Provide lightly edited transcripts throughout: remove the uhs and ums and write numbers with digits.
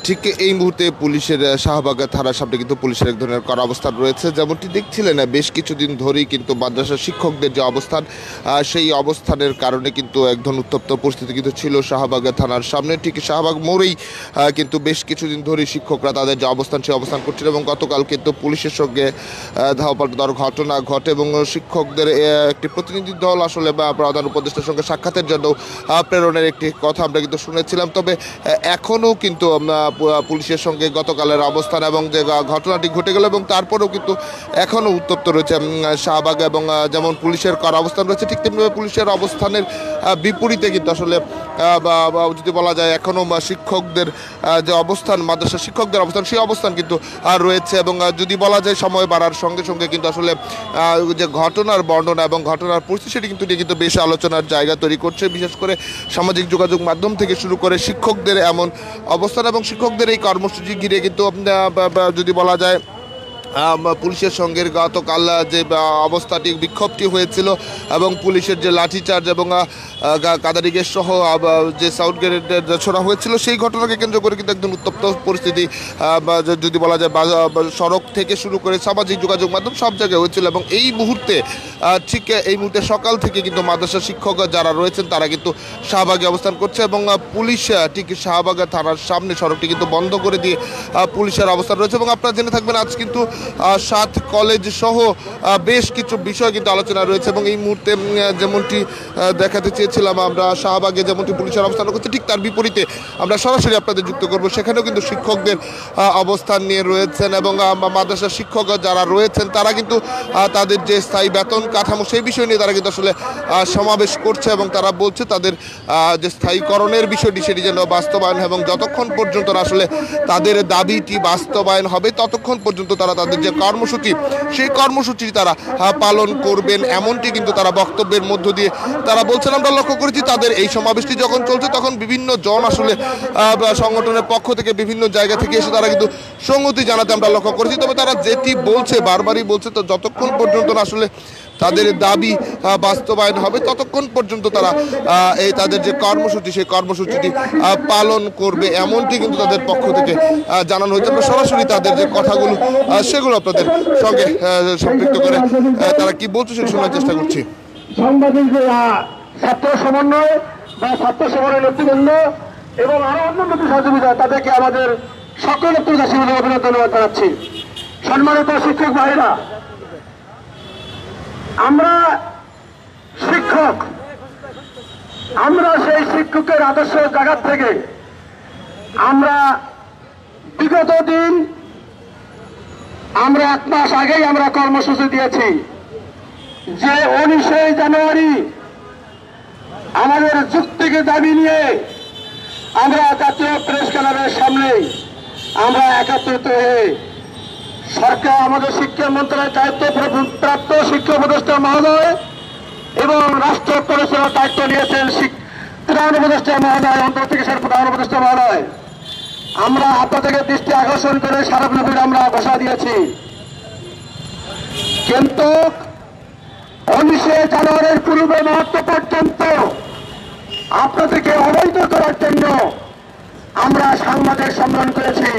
ঠিক এই মুহূর্তে পুলিশের শাহবাগ থানার সামনে কিন্তু পুলিশের এক ধরনের কড়া অবস্থান রয়েছে। যেমনটি দেখছিলেন বেশ কিছুদিন ধরেই কিন্তু মাদ্রাসা শিক্ষকদের যে অবস্থান, সেই অবস্থানের কারণে কিন্তু এক ধরনের উত্তপ্ত পরিস্থিতি কিন্তু ছিল শাহবাগ থানার সামনে। ঠিক শাহবাগ মোড়েই কিন্তু বেশ কিছুদিন ধরেই শিক্ষকরা তাদের যে অবস্থান সেই অবস্থান করছিল এবং গতকাল কিন্তু পুলিশের সঙ্গে ধাওয়া ঘটনা ঘটে এবং শিক্ষকদের একটি প্রতিনিধি দল আসলে প্রধান উপদেষ্টার সঙ্গে সাক্ষাতের জন্য প্রেরণের একটি কথা আমরা কিন্তু শুনেছিলাম। তবে এখনও কিন্তু পুলিশের সঙ্গে গতকালের অবস্থান এবং যে ঘটনাটি ঘটে গেল এবং তারপরেও কিন্তু এখনও উত্তপ্ত রয়েছে শাহবাগ এবং যেমন পুলিশের কড়া অবস্থান রয়েছে ঠিক তেমনিভাবে পুলিশের অবস্থানের বিপরীতে কিন্তু আসলে যদি বলা যায় এখনও শিক্ষকদের যে অবস্থান, মাদ্রাসা শিক্ষকদের অবস্থান, সেই অবস্থান কিন্তু রয়েছে এবং যদি বলা যায় সময় বাড়ার সঙ্গে সঙ্গে কিন্তু আসলে যে ঘটনার বর্ণনা এবং ঘটনার পরিস্থিতি সেটি কিন্তু বেশ আলোচনার জায়গা তৈরি করছে। বিশেষ করে সামাজিক যোগাযোগ মাধ্যম থেকে শুরু করে শিক্ষকদের এমন অবস্থান এবং শিক্ষকদের এই কর্মসূচি ঘিরে কিন্তু যদি বলা যায় পুলিশের সঙ্গে গতকাল যে অবস্থাটি বিক্ষোভটি হয়েছিল এবং পুলিশের যে লাঠিচার্জ এবং কাদারি গ্যাস সহ যে সাউন্ড গ্রেনেড ছোড়া হয়েছিল সেই ঘটনাকে কেন্দ্র করে কিন্তু একদম উত্তপ্ত পরিস্থিতি যদি বলা যায় সড়ক থেকে শুরু করে সামাজিক যোগাযোগ মাধ্যম সব জায়গায় হয়েছিল এবং এই মুহূর্তে ঠিক এই মুহূর্তে সকাল থেকে কিন্তু মাদ্রাসা শিক্ষক যারা রয়েছেন তারা কিন্তু শাহবাগে অবস্থান করছে এবং পুলিশ ঠিক শাহবাগ থানার সামনে সড়কটি কিন্তু বন্ধ করে দিয়ে পুলিশের অবস্থান রয়েছে এবং আপনারা জেনে থাকবেন আজ কিন্তু 7 কলেজ সহ বেশ কিছু বিষয় কিন্তু আলোচনা রয়েছে এবং এই মুহূর্তে যেমনটি দেখাতে চেয়েছিলাম আমরা শাহবাগে যেমনটি পুলিশের অবস্থান করছে ঠিক তার বিপরীতে আমরা সরাসরি আপনাদের যুক্ত করব। সেখানেও কিন্তু শিক্ষকদের অবস্থান নিয়ে রয়েছেন এবং মাদ্রাসা শিক্ষক যারা রয়েছেন তারা কিন্তু তাদের যে স্থায়ী বেতন কাঠামো সেই বিষয় নিয়ে তারা কিন্তু আসলে সমাবেশ করছে এবং তারা বলছে তাদের যে স্থায়ীকরণের বিষয়টি সেটি যেন বাস্তবায়ন এবং যতক্ষণ পর্যন্ত আসলে তাদের দাবিটি বাস্তবায়ন হবে ততক্ষণ পর্যন্ত তারা তাদের যে কর্মসূচি সেই কর্মসূচি তারা পালন করবেন এমনটি কিন্তু তারা বক্তব্যের মধ্য দিয়ে তারা বলছেন। আমরা লক্ষ্য করেছি তাদের এই সমাবেশটি যখন চলছে তখন বিভিন্ন জন আসলে সংগঠনের পক্ষ থেকে বিভিন্ন জায়গা থেকে এসে তারা কিন্তু সংহতি জানাতে আমরা লক্ষ্য করেছি। তবে তারা যেটি বলছে বারবারই বলছে তো যতক্ষণ পর্যন্ত আসলে তাদের দাবি বাস্তবায়ন হবে ততক্ষণ পর্যন্ত তারা এই তাদের যে কর্মসূচি সেই কর্মসূচিটি পালন করবে এমনটি কিন্তু তাদের পক্ষ থেকে জানানো হয়েছে। আমরা সরাসরি তাদের যে কথাগুলো সেগুলো আপনাদের সঙ্গে সম্পৃক্ত করে তারা কি বলছে সেটা শোনার চেষ্টা করছি। সাংবাদিক ছাত্র সমন্বয় বা ছাত্র সমন্বয় নেতৃবৃন্দ এবং আরো অন্যান্য সহযোগিতা তাদেরকে আমাদের সকল অভিনন্দন জানাচ্ছি। সম্মানিত শিক্ষক ভাইরা, আমরা শিক্ষক, আমরা সেই শিক্ষকের আদর্শ জায়গা থেকে আমরা বিগত দিন আমরা 1 মাস আগেই আমরা কর্মসূচি দিয়েছি যে 19 জানুয়ারি আমাদের যুক্তিকে দাবি নিয়ে আমরা জাতীয় প্রেস ক্লাবের সামনে আমরা একত্রিত হয়ে সরকার আমাদের শিক্ষা মন্ত্রণালয়ের দায়িত্বপ্রাপ্ত শিক্ষা উপদেষ্টা মহোদয় এবং রাষ্ট্র পরিচালনার দায়িত্ব নিয়েছেন প্রধান উপদেষ্টা মহোদয়, অন্তর্চিকিৎসার প্রধান উপদেষ্টা মহোদয়। আমরা আপনাদেরকে দৃষ্টি আকর্ষণ করে স্মারকলিপি আমরা ঘোষণা দিয়েছি, কিন্তু 19 জানুয়ারির পূর্বে মুহূর্ত পর্যন্ত আপনাদেরকে অবহিত করার জন্য আমরা সাংবাদিক সম্মেলন করেছি,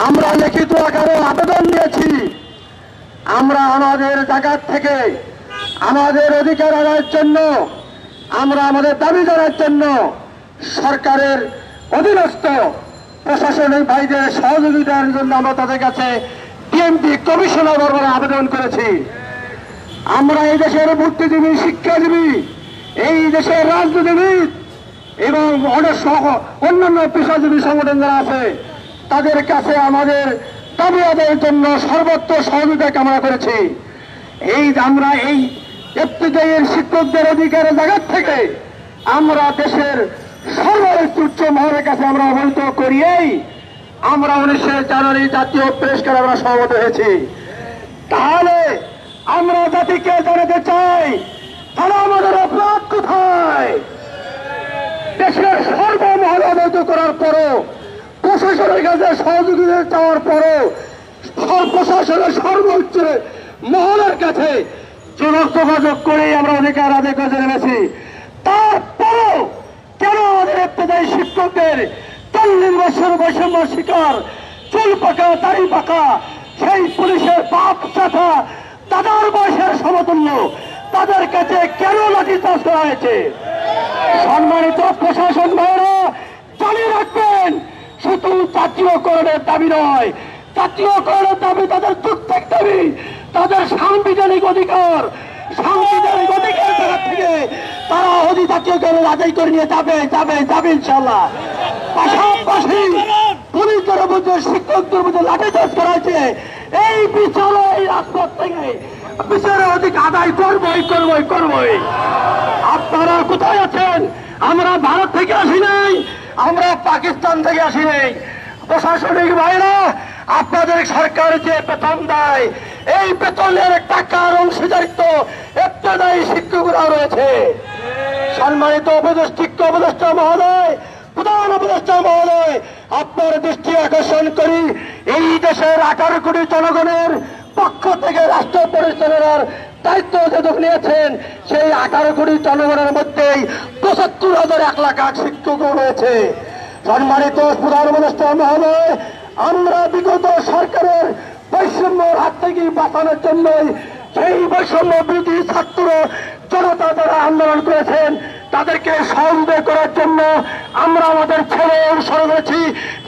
আমরা লিখিত আকারে আবেদন দিয়েছি। আমরা আমাদের জায়গা থেকে আমাদের অধিকার আদায়ের জন্য, আমরা আমাদের দাবি জানার জন্য সরকারের অধীনস্থ প্রশাসনিক ভাইদের সহযোগিতার জন্য আমরা তাদের কাছে ডিএমপি কমিশনার বরাবর আবেদন করেছি। আমরা এই দেশের বুদ্ধিজীবী, শিক্ষাজীবী, এই দেশের রাজনীতিবিদ এবং অনেক অন্যান্য পেশাজীবী সংগঠন যারা আছে তাদের কাছে আমাদের দাবি আদায়ের জন্য সর্বত্র সহযোগিতা কামনা করেছি। আমরা এই ইবতিদায়ী শিক্ষকদের অধিকারের জায়গা থেকে আমরা দেশের সর্বোচ্চ উচ্চ মহলের কাছে আমরা অবহিত করিয়েই আমরা 19 জানুয়ারি জাতীয় প্রেস ক্লাবে আমরা সমবেত হয়েছি। তাহলে আমরা জাতিকে জানাতে চাই তারা আমাদের অপরাধ কোথায়? দেশের সর্বমহলে অবহিত করার পরও, প্রশাসনের কাছে সহযোগিতা চাওয়ার পরও, প্রশাসনের সর্বোচ্চ মহলের কাছে যোগাযোগ করেই আমরা অধিকার আদায় করতে নেমেছি। তারপরও কেন আমাদের ইবতিদায়ী শিক্ষকদের 40 বছর বৈষম্য শিকার, চুল পাকা দাড়ি পাকা সেই পুলিশের বাপ চাচা দাদার বয়সের সমতুল্য, তাদের কাছে কেন লাঠিচার্জ করা হয়েছে? সম্মানিত প্রশাসন ভাইরা, জানিয়ে রাখবেন, শুধু জাতীয়করণের দাবি নয়, জাতীয়করণের দাবি তাদের যুক্তিক দাবি, তাদের সাংবিধানিক অধিকার, সাংবিধানিক অধিকার জায়গা থেকে তারা জাতীয়করণ আদায় করে নিয়ে যাবে ইনশাল্লাহ। পাশাপাশি পুলিশের মধ্যে শিক্ষকদের মধ্যে লাঠিচার্জ করা হয়েছে, এই বিচার এই রাজপথ থেকে বিচারের অধিকার আদায় করবই। আপনারা কোথায় আছেন? আমরা ভারত থেকে আসি নাই, আমরা পাকিস্তান থেকে আসি নাই। প্রশাসনিক ভাইরা, আপনাদের সরকার যে বেতন দেয়, এই বেতনের টাকার অংশীদারিত্ব ইবতদায়ী শিক্ষকরা রয়েছে। সম্মানিত উপদেষ্টা মহোদয়, প্রধান উপদেষ্টা মহোদয়, আপনার দৃষ্টি আকর্ষণ করি, এই দেশের 18 কোটি জনগণের পক্ষ থেকে রাষ্ট্র পরিচালনার দায়িত্ব যেটুকু নিয়েছেন, সেই 18 কোটি জনগণের মধ্যেই ৭৫,০০০ লাখ শিক্ষক রয়েছে। সম্মানিত প্রধান উপদেষ্টা মহোদয়, আমরা বিগত সরকারের বৈষম্যের হাত থেকে বাঁচানোর জন্যই সেই বৈষম্য বিরোধী ছাত্র জনতা যারা আন্দোলন করেছেন তাদেরকে সহযোগিতা করার জন্য আমরা আমাদের ছেলে অনুসরণ করেছি,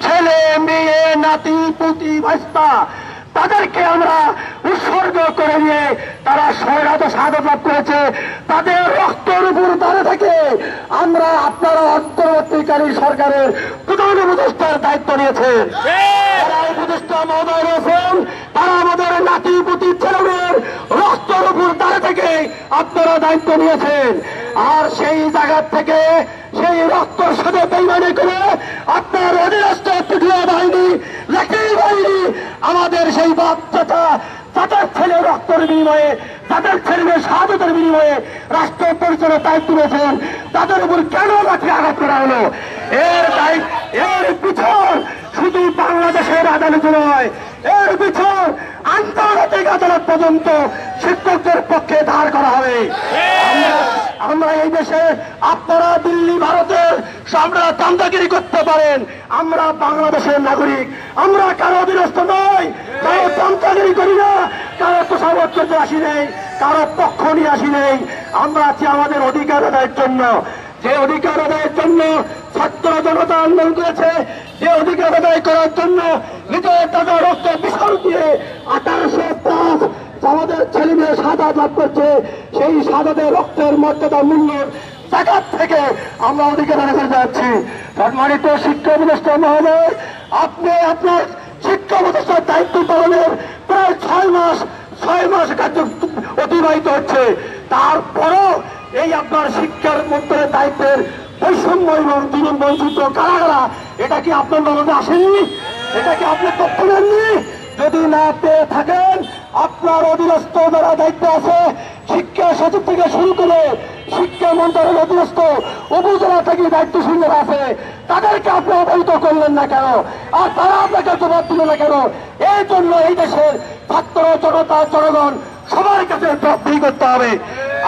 ছেলে মেয়ে নাতি পুতি ভাইস্তা, তাদেরকে আমরা উৎসর্গ করে নিয়ে তারা শাহাদাত লাভ করেছে। তাদের রক্তের উপর দাঁড়িয়ে থেকে আমরা আপনারা অন্তর্বর্তীকালীন সরকারের প্রধান উপদেষ্টার দায়িত্ব নিয়েছেন। যারা উপদেষ্টা মহোদয় রয়েছেন, তারা আমাদের নাতি পুতি ছেলেমেয়ের রক্তের উপর দাঁড়িয়ে থেকে আপনারা দায়িত্ব নিয়েছেন। আর সেই জায়গা থেকে সেই রক্তর সাথে বেইমানি করে আপনার অধীনস্থ তৃতীয় বাহিনী, লাঠির বাহিনী আমাদের সেই বাচ্চাটা তাদের ছেলে রক্তের বিনিময়ে, তাদের ছেলে শাহাদাতের বিনিময়ে রাষ্ট্র পরিচালনার দায়িত্ব নিয়েছেন, তাদের উপর কেন লাঠি আঘাত করা হলো? এর পিছন শুধু বাংলাদেশের আদালত নয়, এর পিছন আন্তর্জাতিক আদালত পর্যন্ত শিক্ষকদের পক্ষে ধার করা হবে। আমরা এই দেশে, আপনারা দিল্লি ভারতের আমরা দান্দাগিরি করতে পারেন, আমরা বাংলাদেশের নাগরিক, আমরা কারো অধীনস্থ নই, কারো দান্দাগিরি করি না, কারো তোষামত করতে আসি নেই, কারো পক্ষ নিয়ে আসি নেই। আমরা আছি আমাদের অধিকার আদায়ের জন্য। যে অধিকার আদায়ের জন্য ছাত্র জনতা আন্দোলন করেছে, যে অধিকার আদায় করার জন্য নিজের টাকা রক্ত বিসর্জন দিয়ে 1800+ আমাদের ছেলে মেয়ে শাহাদাত লাভ করছে, সেই শাহাদাতের রক্তের মর্যাদা মূল্য জায়গা থেকে আমরা অধিকার আদায় করে যাচ্ছি। সম্মানিত শিক্ষা উপদেষ্টা মহোদয়, আপনি আপনার শিক্ষা উপদেষ্টার দায়িত্ব পালনের প্রায় 6 মাস কার্য অতিবাহিত হচ্ছে, তারপরও এই আপনার শিক্ষার মন্ত্রের দায়িত্বের বৈষম্য এবং জীবন বঞ্চিত কারা, এটা কি আপনার নজরে আসেনি? এটা কি আপনি তথ্য নেননি? যদি না পেয়ে থাকেন, আপনার অধীনস্থ যারা দায়িত্ব আছে, শিক্ষা সচিব থেকে শুরু করে শিক্ষা মন্ত্রণালয়ের অধীনস্থ উপজেলা থেকে দায়িত্বশীল যারা আছে, তাদেরকে আপনি অবহিত করলেন না কেন? আর তারা আপনাকে জবাব দিল না কেন? এই জন্য এই দেশের ছাত্র জনতা জনগণ সবার কাছে জবাবদিহি করতে হবে।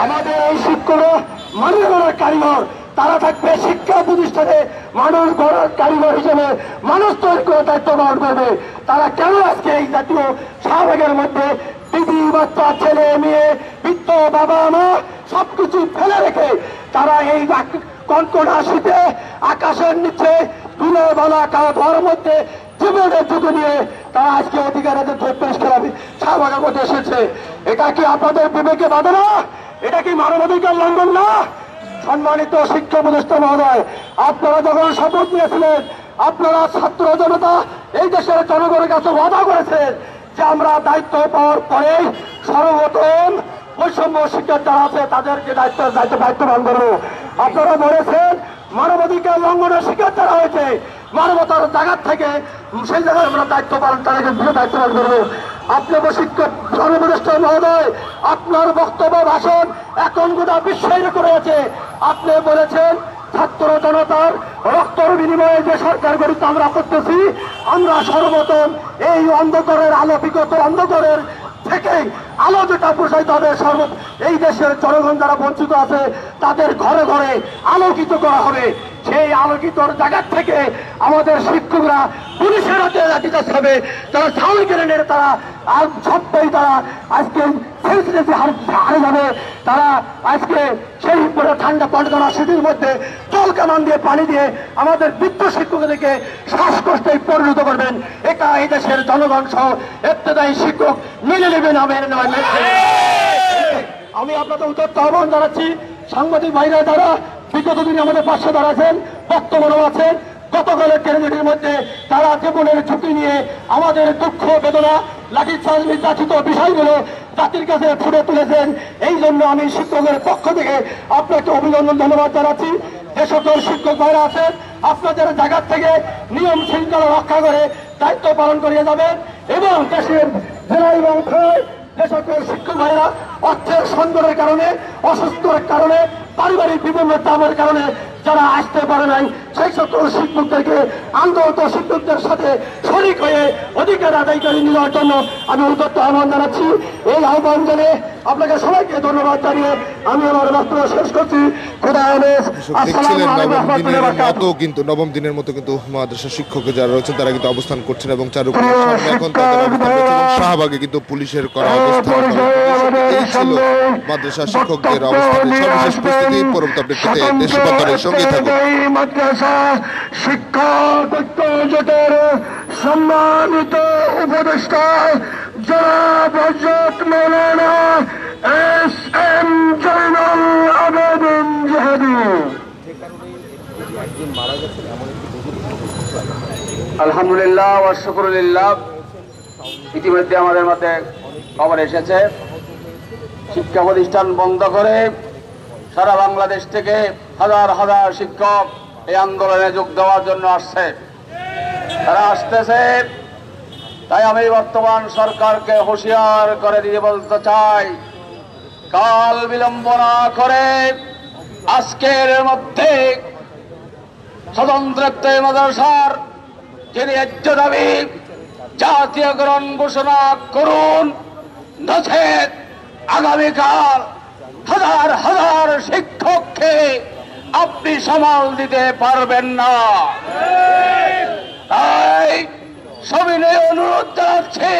আমাদের এই শিক্ষকরা মানুষ গড়ার কারিগর, তারা থাকবে শিক্ষা প্রতিষ্ঠানে মানুষ গড়ার কারিগর হিসেবে মানুষ তৈরি করে দায়িত্ব পালন করবে। তারা কেন আজকে এই জাতীয় শাহবাগের মধ্যে দিদি বাচ্চা ছেলে মেয়ে বৃদ্ধ বাবা মা সবকিছু ফেলে রেখে তারা এই কনকনা শীতে আকাশের নিচে তুলে বলা ধোয়ার মধ্যে জীবনের ঝুঁকি নিয়ে তারা আজকে অধিকারের প্রেস খেলাবি শাহবাগের মধ্যে এসেছে? এটা কি আপনাদের বিবেকে বাধে না? এটা কি মানবাধিকার লঙ্ঘন না? সম্মানিত শিক্ষা উপদেষ্টা মহোদয়, আপনারা যখন শপথ নিয়েছিলেন, আপনারা ছাত্র জনতা এই দেশের জনগণের কাছে ওয়াদা করেছেন যে আমরা দায়িত্ব পাওয়ার পরেই সর্বপ্রথম বৈষম্য শিক্ষার যারা আছে তাদেরকে দায়িত্ব পালন করবো। আপনারা বলেছেন মানবাধিকার লঙ্ঘনের শিকার যারা হয়েছে, মানবতার জায়গা থেকে সেই জায়গায় আমরা দায়িত্ব পালন, তাদেরকে দায়িত্ব পালন করবো। আপনার শিক্ষক সর্বপ্রতিষ্ঠা মহোদয়, আপনার বক্তব্য ভাষণ এখন গোটা বিশ্বের করে আছে। আপনি বলেছেন ছাত্র জনতার রক্তের বিনিময়ে যে সরকার গঠিত আমরা করতেছি, আমরা সর্বপ্রথম এই অন্ধকারের আলো, বিগত অন্ধকারের থেকে আলো যেটা প্রসারিত হবে, এই দেশের জনগণ যারা বঞ্চিত আছে তাদের ঘরে ঘরে আলোকিত করা হবে। সেই আলোকিত জায়গা থেকে আমাদের শিক্ষকরা পুলিশের হাতে লাঠিচার্জ হবে, তারা ছাউনি গ্রেনেড, তারা আর সবটাই তারা আজকে সেন্সিটিভিটি হারে যাবে। তারা আজকে সেই পুরো ঠান্ডা পাল্টানো সিটির মধ্যে জল কামান দিয়ে পানি দিয়ে আমাদের বৃদ্ধ শিক্ষকদেরকে শ্বাসকষ্টে পরিণত করবেন। এটা এই দেশের জনগণ সহ এত্তেদায়ী শিক্ষক মেনে নেবেন না, মেনে নেওয়া। আমি আপনাদের উদ্যোক্ত আহ্বান জানাচ্ছি, সাংবাদিক ভাইরা যারা বিগত দিনে আমাদের পাশে দাঁড়াচ্ছেন, বর্তমানেও আছেন, গতকালের ট্রেনের মধ্যে তারা জীবনের ঝুঁকি নিয়ে আমাদের দুঃখ বেদনা লাঠিচার্জ নির্যাতিত বিষয়গুলো জাতির কাছে ফুটে তুলেছেন। এই জন্য আমি শিক্ষকের পক্ষ থেকে আপনাকে অভিনন্দন ধন্যবাদ জানাচ্ছি। যে সকল শিক্ষক ভাইরা আছেন, আপনাদের জায়গা থেকে নিয়ম শৃঙ্খলা রক্ষা করে দায়িত্ব পালন করিয়ে যাবেন এবং দেশের জেলা এবং যে সকল শিক্ষক ভাইরা অর্থের সংকটের কারণে, অসুস্থতার কারণে, পারিবারিক বিভিন্ন চাপের কারণে যারা আসতে পারে নাই, সেই সকল শিক্ষকদেরকে আন্দোলিত শিক্ষকদের সাথে শরিক হয়ে অধিকার আদায় করে নেওয়ার জন্য আমি উদ্যত আহ্বান জানাচ্ছি। এই আহ্বান জানিয়ে আপনাকে সবাইকে ধন্যবাদ জানিয়ে আমি আমার বক্তব্য শেষ করছি। খোদা হাফেজ। আসসালামু আলাইকুম ওয়া রাহমাতুল্লাহি ওয়া বারাকাতুহু। কিন্তু নবম দিনের মতো কিন্তু মাদ্রাসা শিক্ষক যারা রয়েছেন তারা কিন্তু অবস্থান করছেন এবং চারুকলার সামনে এখন তাদের অবস্থান রয়েছে এবং শাহবাগে কিন্তু পুলিশের করা অবস্থান। এই ছিল মাদ্রাসা শিক্ষকদের অবস্থানের সর্বশেষ পরিস্থিতি। পরবর্তী আপডেট পেতে দেশবাংলার সঙ্গেই থাকুন। মাদ্রাসা শিক্ষক জোটের সম্মানিত উপদেষ্টা জনাব হযরত মাওলানা এস.এম. জয়নুল আবেদিন জিহাদি। আলহামদুলিল্লাহ ওয়া শুকরুলিল্লাহ। ইতিমধ্যে আমাদের মধ্যে খবর এসেছে, শিক্ষা প্রতিষ্ঠান বন্ধ করে সারা বাংলাদেশ থেকে হাজার হাজার শিক্ষক এই আন্দোলনে যোগ দেওয়ার জন্য আসছে, তারা আসতেছে। তাই আমি বর্তমান সরকারকে হুঁশিয়ার করে দিয়ে বলতে চাই, কাল বিলম্ব না করে আজকের মধ্যে স্বতন্ত্র মাদ্রাসার যে ন্যায্য দাবি জাতীয়করণ ঘোষণা করুন, নচেত আগামীকাল হাজার হাজার শিক্ষককে আপনি সামাল দিতে পারবেন না। তাই সবিনয়ে অনুরোধ জানাচ্ছি।